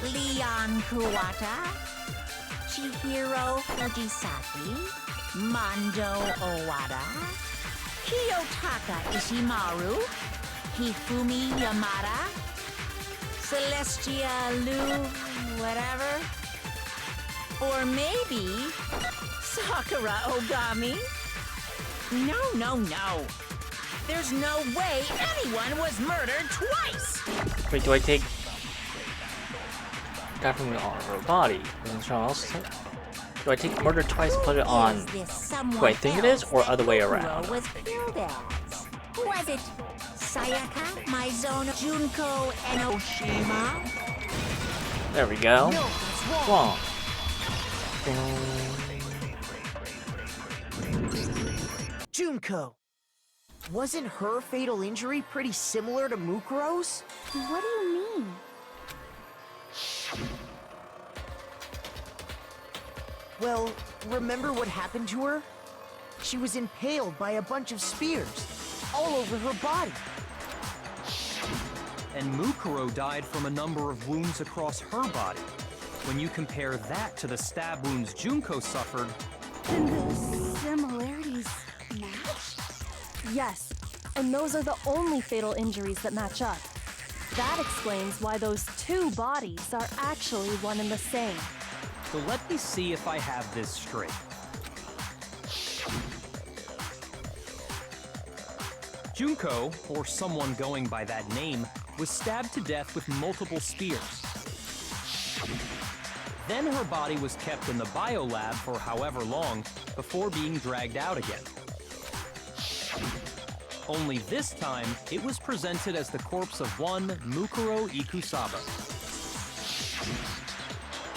Leon Kuwata? Chihiro Fujisaki? Mando Owada? Kiyotaka Ishimaru? Hifumi Yamada? Celestia Lu... whatever? Or maybe Sakura Ogami? No. There's no way anyone was murdered twice! Wait, do I take that from her body? Isn't someone else? Do I take murder twice and put it on Is this who I think it is, or other way Mukuro around? was killed as? Was it Sayaka Maizono Junko Enoshima? There we go. No, that's wrong. Wrong. Junko. Wasn't her fatal injury pretty similar to Mukuro's? What do you mean? Well, remember what happened to her? She was impaled by a bunch of spears, all over her body. And Mukuro died from a number of wounds across her body. When you compare that to the stab wounds Junko suffered, Then the similarities match? Yes, and those are the only fatal injuries that match up. That explains why those 2 bodies are actually one and the same. so let me see if I have this straight. Junko, or someone going by that name, was stabbed to death with multiple spears. Then her body was kept in the biolab for however long before being dragged out again. Only this time, it was presented as the corpse of one Mukuro Ikusaba.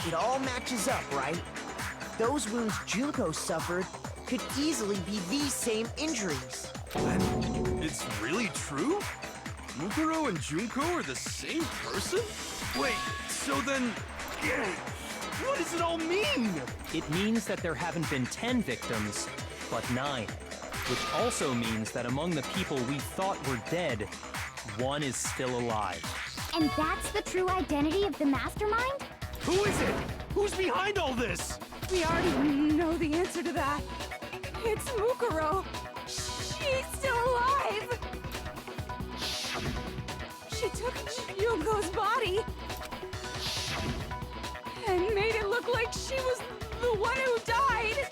It all matches up, right? Those wounds Junko suffered could easily be these same injuries. Then it's really true? Mukuro and Junko are the same person? Wait, so then... what does it all mean? It means that there haven't been 10 victims, but 9. Which also means that among the people we thought were dead, one is still alive. And that's the true identity of the mastermind? Who is it? Who's behind all this? We already know the answer to that. It's Mukuro. She's still alive. She took Junko's body and made it look like she was the one who died.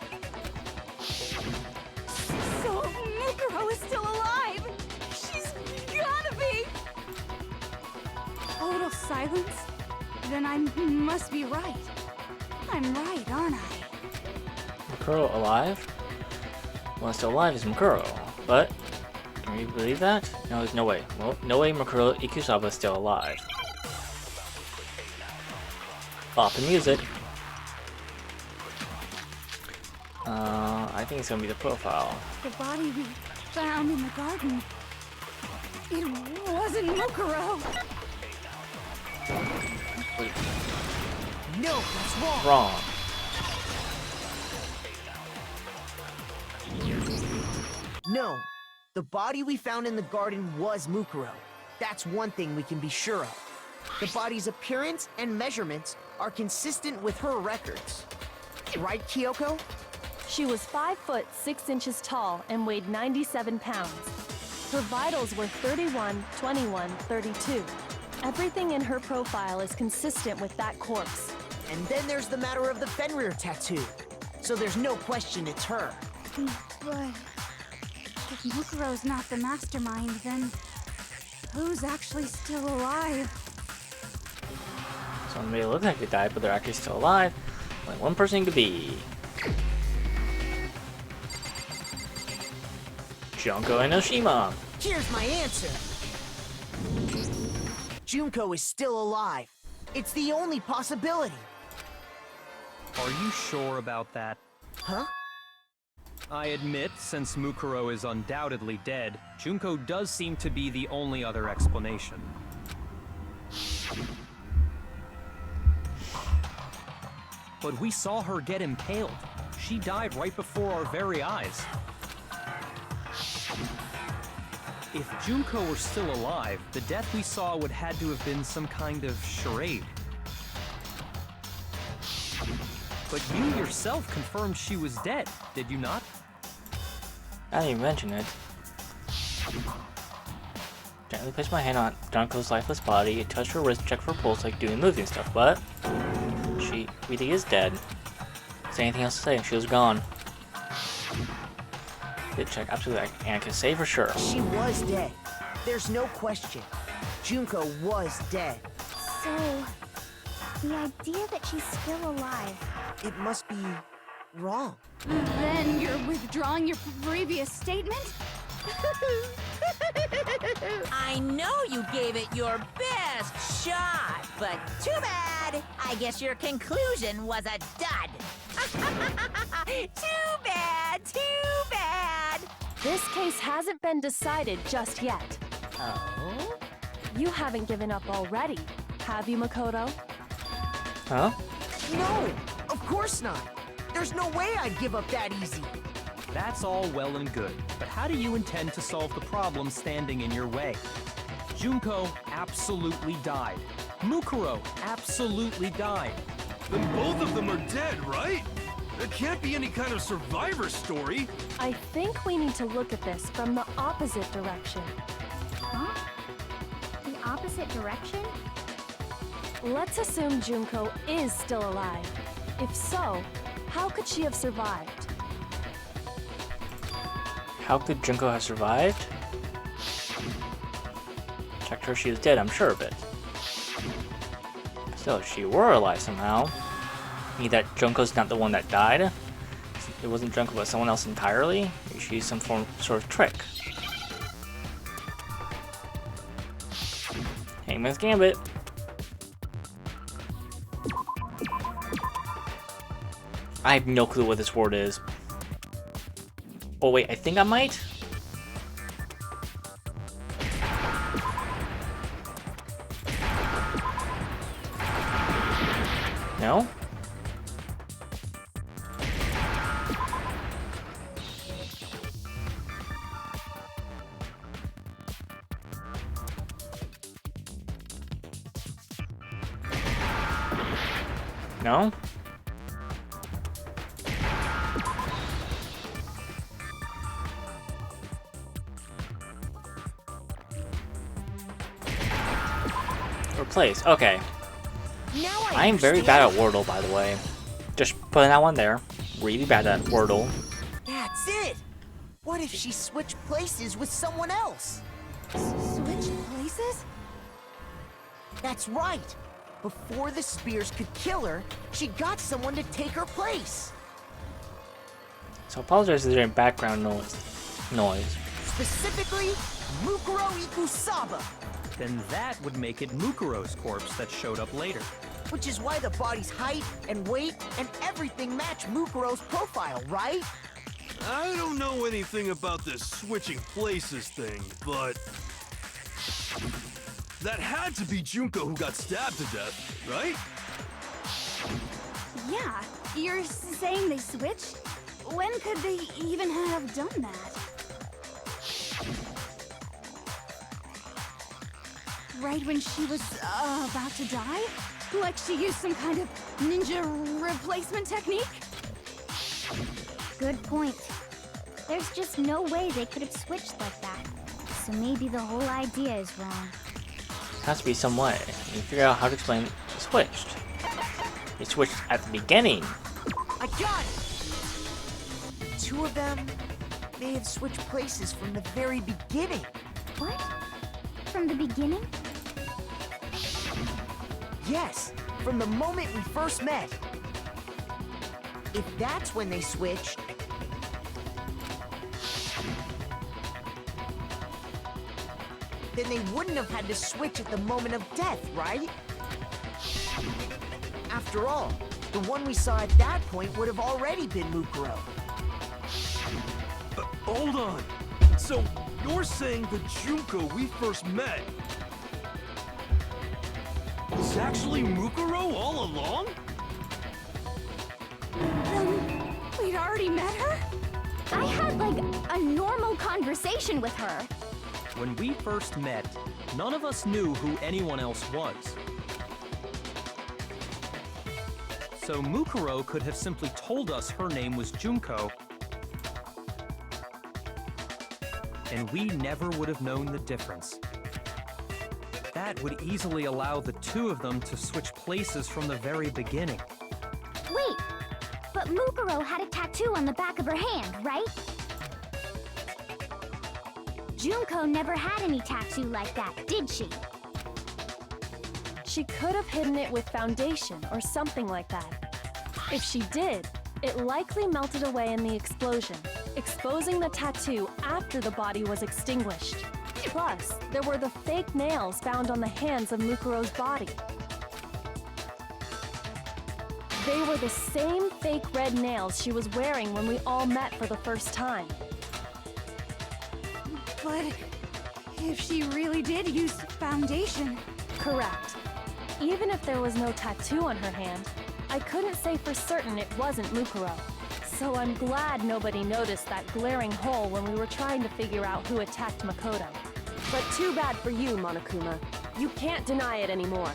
So Mukuro is still alive. She's gotta be. Total silence? Then I must be right. I'm right, aren't I? Mukuro alive? Well, still alive is Mukuro, but can we believe that? No, there's no way. Well, no way Mukuro Ikusaba is still alive. Off the music. I think it's gonna be the profile. The body we found in the garden. It wasn't Mukuro. Wait, No, that's wrong. wrong. No. The body we found in the garden was Mukuro. That's one thing we can be sure of. The body's appearance and measurements are consistent with her records. Right, Kyoko? She was 5 foot 6 inches tall and weighed 97 pounds. Her vitals were 31, 21, 32. Everything in her profile is consistent with that corpse. And then there's the matter of the Fenrir tattoo. So there's no question it's her. But if Mukuro's not the mastermind, then who's actually still alive? Someone made it look like they died, but they're actually still alive. Only one person could be. Junko Enoshima. Here's my answer. Junko is still alive. It's the only possibility. Are you sure about that? Huh? I admit, since Mukuro is undoubtedly dead, Junko does seem to be the only other explanation. But we saw her get impaled. She died right before our very eyes. If Junko were still alive, the death we saw would had to have been some kind of charade. But you yourself confirmed she was dead, did you not? I didn't even mention it. Gently placed my hand on Junko's lifeless body and touched her wrist, checked for pulse like doing movie and stuff, but she really is dead. Is there anything else to say? She was gone. Did check absolutely, and I can say for sure. She was dead. There's no question. Junko was dead. So, the idea that she's still alive. It must be wrong. Then you're withdrawing your previous statement? I know you gave it your best shot, but too bad. I guess your conclusion was a dud. Too bad, too bad. This case hasn't been decided just yet. Oh? You haven't given up already, have you, Makoto? Huh? No, of course not. There's no way I'd give up that easy. That's all well and good, but how do you intend to solve the problem standing in your way? Junko absolutely died. Mukuro absolutely died. Then both of them are dead, right? It can't be any kind of survivor story. I think we need to look at this from the opposite direction. Huh? The opposite direction? Let's assume Junko is still alive. If so, how could she have survived? How could Junko have survived? Checked her, she was dead, I'm sure of it. So, if she were alive somehow, mean that Junko's not the one that died? It wasn't Junko, but someone else entirely? Maybe she used some sort of trick. Hangman's Gambit. I have no clue what this word is. Oh wait, I think I might? No? No? Replace. Okay. Now I'm very bad at Wordle, by the way. Just putting that one there. Really bad at Wordle. That's it! What if she switched places with someone else? Switch places? That's right! Before the spears could kill her, she got someone to take her place! So apologize if there's any background noise. Specifically, Mukuro Ikusaba, Then that would make it Mukuro's corpse that showed up later. which is why the body's height and weight and everything match Mukuro's profile, right? I don't know anything about this switching places thing, but that had to be Junko who got stabbed to death, right? Yeah, you're saying they switched? When could they even have done that? Right when she was about to die? Like she used some kind of ninja replacement technique? Good point. There's just no way they could have switched like that. So maybe the whole idea is wrong. Has to be some way. You figure out how to explain it switched. It switched at the beginning. I got it! The two of them may have switched places from the very beginning. What? From the beginning? Yes, from the moment we first met. If that's when they switched, then they wouldn't have had to switch at the moment of death, right? After all, the one we saw at that point would have already been Mukuro. Hold on. So, you're saying the Junko we first met was actually Mukuro all along? We'd already met her? I had like a normal conversation with her. When we first met, none of us knew who anyone else was. So Mukuro could have simply told us her name was Junko, and we never would have known the difference. That would easily allow the two of them to switch places from the very beginning. Wait, but Mukuro had a tattoo on the back of her hand, right? Junko never had any tattoo like that, did she? She could have hidden it with foundation or something like that. If she did, it likely melted away in the explosion, exposing the tattoo after the body was extinguished. Plus, there were the fake nails found on the hands of Mukuro's body. They were the same fake red nails she was wearing when we all met for the first time. But if she really did use foundation... Correct. Even if there was no tattoo on her hand, I couldn't say for certain it wasn't Mukuro. So I'm glad nobody noticed that glaring hole when we were trying to figure out who attacked Makoto. But too bad for you, Monokuma. You can't deny it anymore.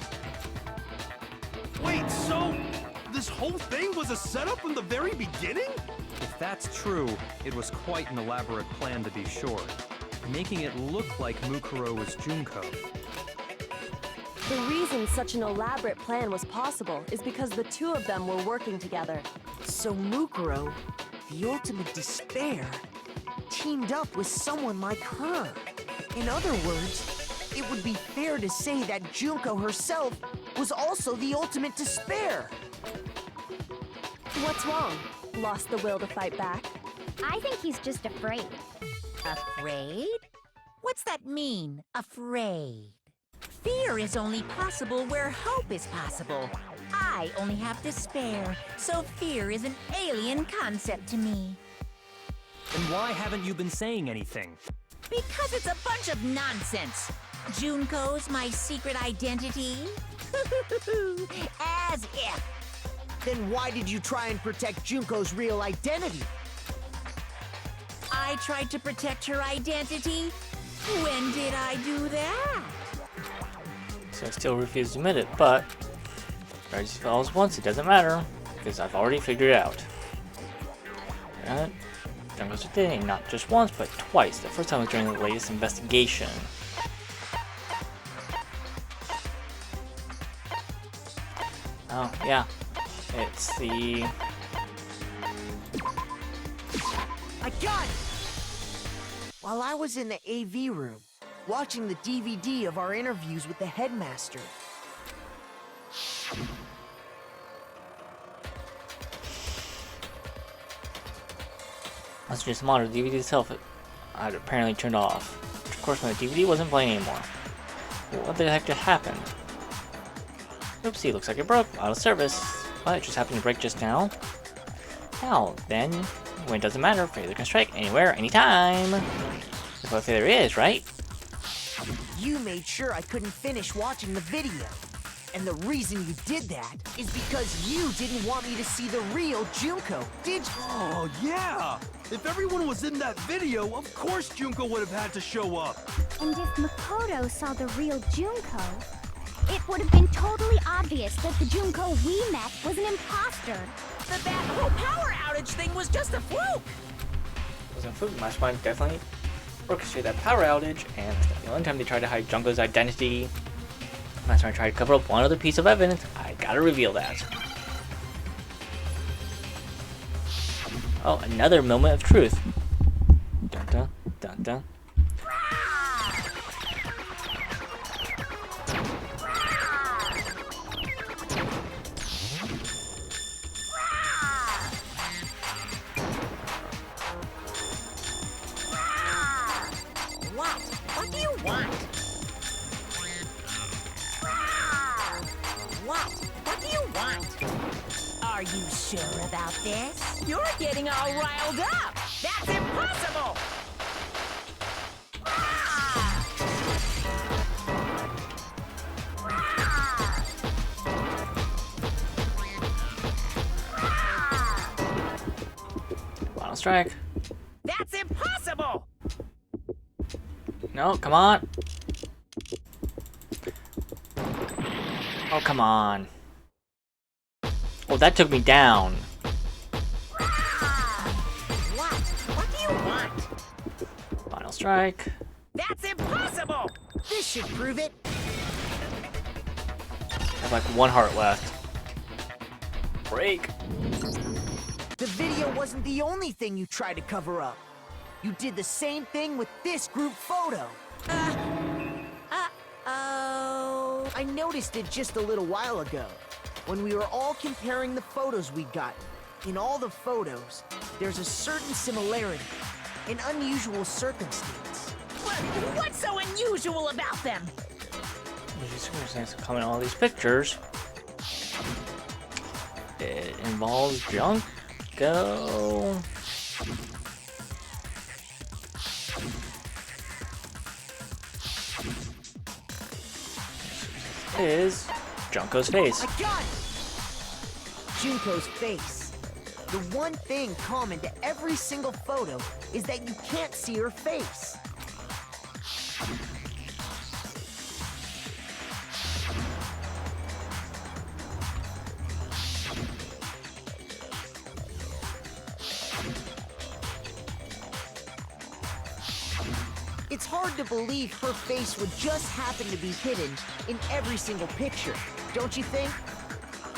Wait, so this whole thing was a setup from the very beginning? If that's true, it was quite an elaborate plan to be sure, making it look like Mukuro was Junko. The reason such an elaborate plan was possible is because the two of them were working together. So Mukuro, the ultimate despair, teamed up with someone like her. In other words, it would be fair to say that Junko herself was also the ultimate despair. What's wrong? Lost the will to fight back? I think he's just afraid. Afraid? What's that mean, afraid? Fear is only possible where hope is possible. I only have despair, so fear is an alien concept to me. Then why haven't you been saying anything? Because it's a bunch of nonsense. Junko's my secret identity? As if. Then why did you try and protect Junko's real identity? I tried to protect her identity? When did I do that? So I still refuse to admit it, but strategy fails once, it doesn't matter, because I've already figured it out. Alright, Junko's a thing, not just once, but twice. The first time was during the latest investigation. Oh, yeah. It's the... I got it! While I was in the AV room, watching the DVD of our interviews with the headmaster. Must just monitor the DVD itself. I'd apparently turned off. Of course, my DVD wasn't playing anymore. What the heck just happened? Oopsie, looks like it broke. Out of service. Well, it just happened to break just now. Now, then, when it doesn't matter, failure can strike anywhere, anytime. That's what failure is, right? You made sure I couldn't finish watching the video. And the reason you did that is because you didn't want me to see the real Junko, did you? Oh, yeah! If everyone was in that video, of course Junko would have had to show up. And if Makoto saw the real Junko, it would have been totally obvious that the Junko we met was an imposter. That whole power outage thing was just a fluke. It wasn't food. Mastermind definitely orchestrated that power outage, and the only time they tried to hide Junko's identity, Mastermind tried to cover up one other piece of evidence. I gotta reveal that. Oh, another moment of truth. Dun dun dun dun. What do you want? What do you want? Are you sure about this? You're getting all riled up. That's impossible. Final strike. That's impossible. No, come on. Oh, come on. Oh, that took me down. What do you want? Final strike. That's impossible. This should prove it. I have like one heart left. Break. The video wasn't the only thing you tried to cover up. You did the same thing with this group photo. Oh. I noticed it just a little while ago, when we were all comparing the photos we'd gotten. In all the photos, there's a certain similarity, an unusual circumstance. What's so unusual about them? There's a circumstance to comment on all these pictures. It involves Junko. Is Junko's face. I got it! Junko's face. The one thing common to every single photo is that you can't see her face. It's hard to believe her face would just happen to be hidden in every single picture, don't you think?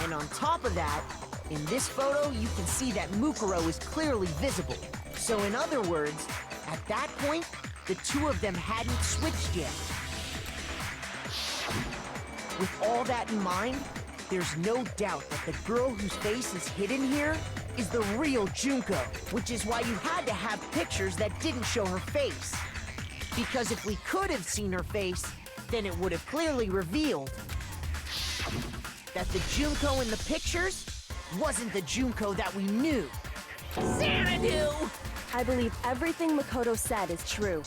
And on top of that, in this photo, you can see that Mukuro is clearly visible. So in other words, at that point, the two of them hadn't switched yet. With all that in mind, there's no doubt that the girl whose face is hidden here is the real Junko, which is why you had to have pictures that didn't show her face. Because if we could have seen her face, then it would have clearly revealed that the Junko in the pictures wasn't the Junko that we knew. Xanadu! I believe everything Makoto said is true.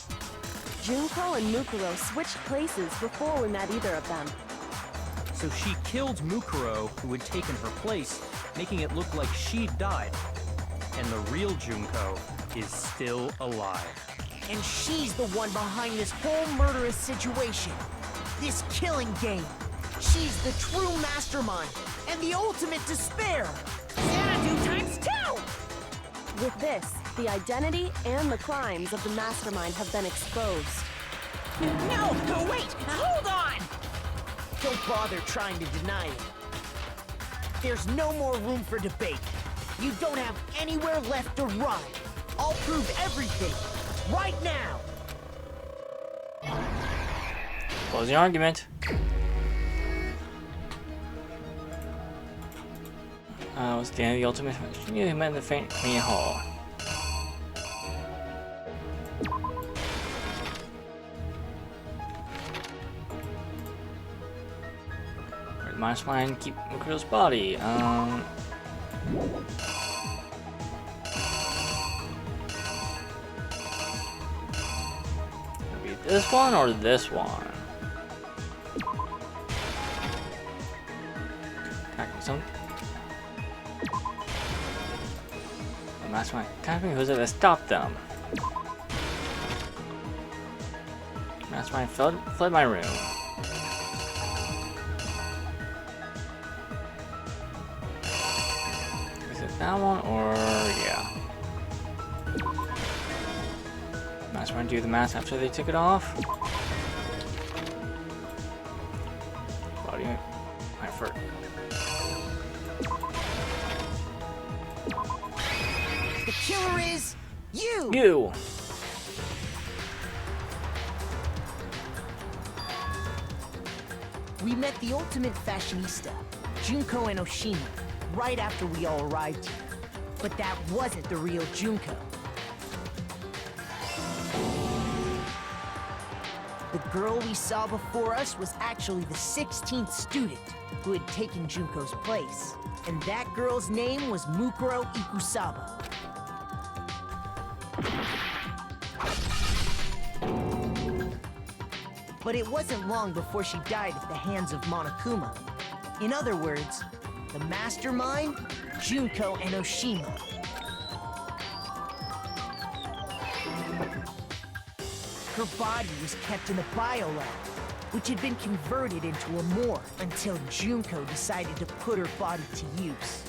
Junko and Mukuro switched places before we met either of them. So she killed Mukuro, who had taken her place, making it look like she'd died. And the real Junko is still alive. And she's the one behind this whole murderous situation. This killing game. She's the true mastermind and the ultimate despair. Xanadu times 2! With this, the identity and the crimes of the mastermind have been exposed. No, wait! Hold on! Don't bother trying to deny it. there's no more room for debate. You don't have anywhere left to run. I'll prove everything, right now! Close the argument. What's the end of the ultimate? You met in the faint main hall. Where did Mastermind keep Mukuro's body? Maybe this one or this one? Some Mastermind attacking who's it that stopped them? Mastermind fled my room. Is it that one or yeah? Mastermind do the mask after they took it off? Body my fur. The killer is you! You! We met the ultimate fashionista, Junko Enoshima, right after we all arrived here. But that wasn't the real Junko. The girl we saw before us was actually the 16th student who had taken Junko's place. And that girl's name was Mukuro Ikusaba. But it wasn't long before she died at the hands of Monokuma. In other words, the mastermind, Junko Enoshima. Her body was kept in the biolab, which had been converted into a morgue until Junko decided to put her body to use.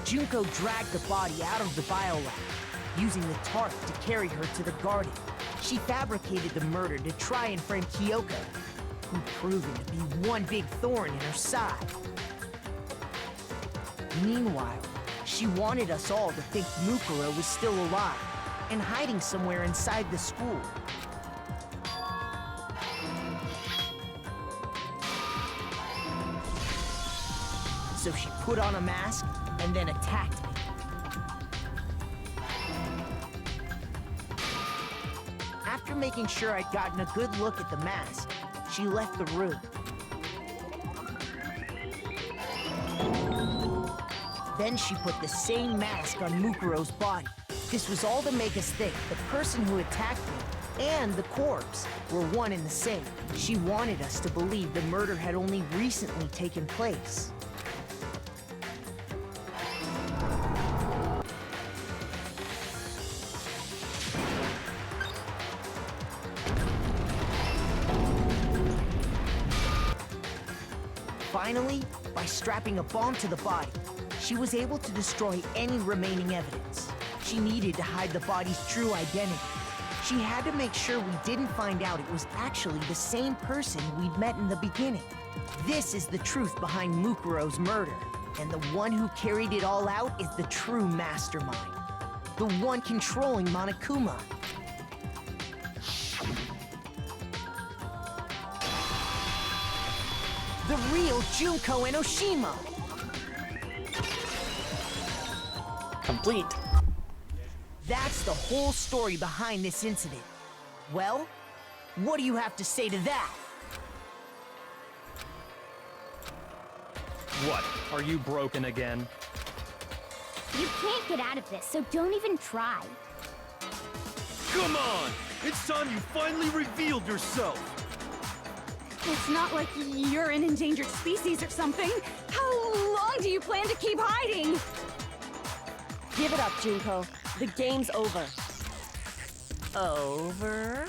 Junko dragged the body out of the biolab, using the tarp to carry her to the garden. She fabricated the murder to try and frame Kyoko, who'd proven to be one big thorn in her side. Meanwhile, she wanted us all to think Mukuro was still alive and hiding somewhere inside the school. So she put on a mask and then attacked me. After making sure I'd gotten a good look at the mask, she left the room. Then she put the same mask on Mukuro's body. This was all to make us think the person who attacked me and the corpse were one and the same. She wanted us to believe the murder had only recently taken place. Finally, by strapping a bomb to the body, she was able to destroy any remaining evidence. She needed to hide the body's true identity. She had to make sure we didn't find out it was actually the same person we'd met in the beginning. This is the truth behind Mukuro's murder, and the one who carried it all out is the true mastermind. The one controlling Monokuma. The real Junko Enoshima! Complete. That's the whole story behind this incident. Well, what do you have to say to that? What? Are you broken again? You can't get out of this, so don't even try. Come on! It's time you finally revealed yourself! It's not like you're an endangered species or something. How long do you plan to keep hiding? Give it up, Junko. The game's over. Over?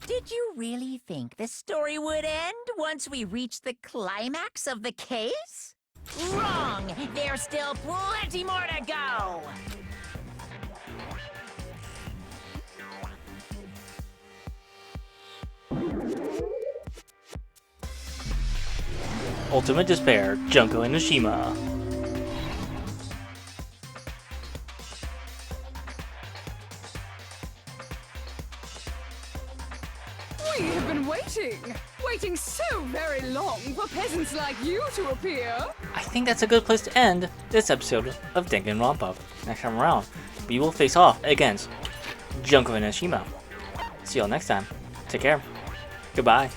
Did you really think the story would end once we reached the climax of the case? Wrong! There's still plenty more to go! Ultimate Despair, Junko Enoshima. We have been waiting so very long for peasants like you to appear. I think that's a good place to end this episode of Danganronpa. Next time around, we will face off against Junko Enoshima. See y'all next time. Take care. Goodbye.